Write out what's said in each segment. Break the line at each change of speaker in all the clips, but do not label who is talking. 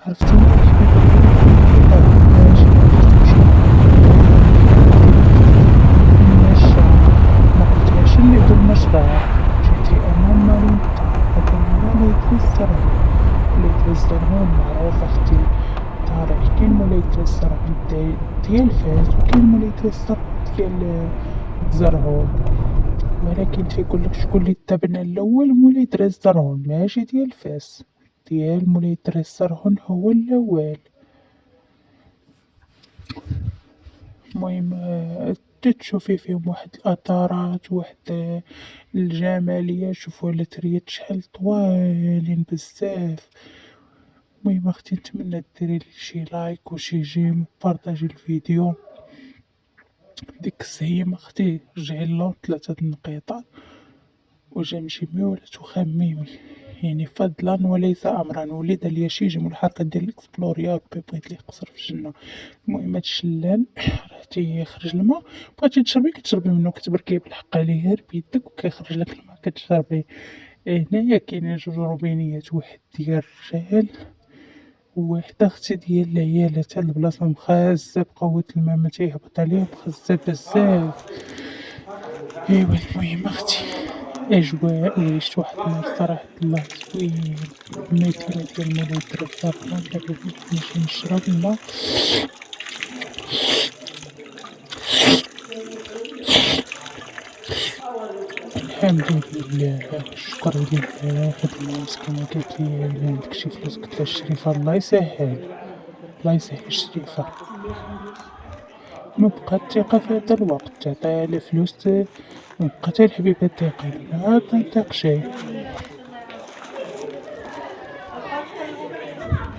عرفتيني ماشي نمشى ما قلتيهاش اللي بالنشرة جيتي أمام مريض هذا مولاي يتيسر ولاية الزرهون معروف أختي تعرف كاين مولاية الزرهون ديال فاس وكاين مولاية الزرهون ديال زرهون ولكن تيقولك شكون اللي تبنى الأول مولاي دريس زرهون ماشي ديال فاس ديال مولاي دريس زرهون هو الأول. المهم تتشوفي فيهم واحد الأثارات واحد الجمالية شوفوا التريات شحال طوالين بزاف. المهم اختي نتمنى ديري لي شي لايك وشي جيم وبارطاجي الفيديو. ديك السهيمة اختي رجعي اللور 3 النقيطات وجمشي مولات وخميمي يعني فضلا وليس امرا ولد ليشيج من الحركة ديال الاكسبلوريا بغيت لي يقصر في الجنة. المهم هاد الشلال راه تيخرج الماء بغيتي تشربي كتشربي منو كتبركيه بالحق عليه غير بيدك وكيخرج لك الماء كتشربي. هنايا كاينين جوج روبينيات واحد ديال الرجال وواحدة اختي ديال العيالات. هاد البلاصة مخازة بقوة الماء ما تيهبط عليها مخزة بزاف. ايوا المهم اختي اجواء وعشت واحد النهار صراحة الله زوين الماكلة ديال مولاي الدرزار دابا نمشي نشرب الماء. الحمد لله الشكر لله. هاد الناس كما قالت لي الا عندك شي فلوس قلت لها الشريفة الله يسهل الله يسهل الشريفة. مبقات الثقة في هذا الوقت تعطيها الفلوس وبقات الحبيبة تيقن ما تنطيق شي.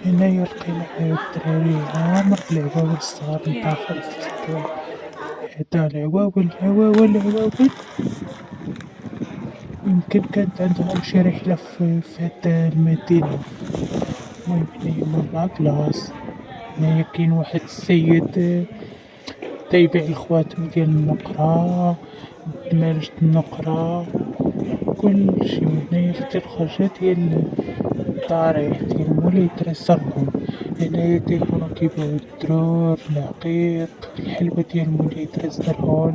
هنايا لقينا الدراري عامر بالعواول الصغار من داخل الفصل هدا العواول يمكن كانت عندهم شي رحلة في هاد المدينة. المهم هنايا مربع كلاص هنايا كاين واحد السيد تيبيع الخواتم ديال النقرة دمارج النقرة كلشي. وهنايا اختي الخرجة ديال الضريح ديال مولاي دريس زرهون. هنايا كيكونو كيبيعو الدرور العقيق الحلوى ديال مولاي دريس زرهون.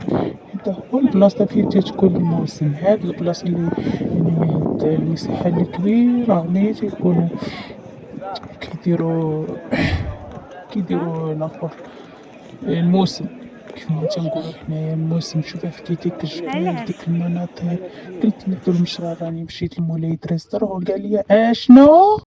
هدا هو البلاصة فين تتكون الموسم. هاد البلاصة اللي هنايا هاد المساحة الكبيرة هنايا تيكونو كيديرو لاخر الموسم كيف ما تنقولو حنايا الموسم. شوفي اختي ديك الجبال ديك المناظر قلت لهاد المشرا راني مشيت لمولاي دريس زرهون قال لي اشنو.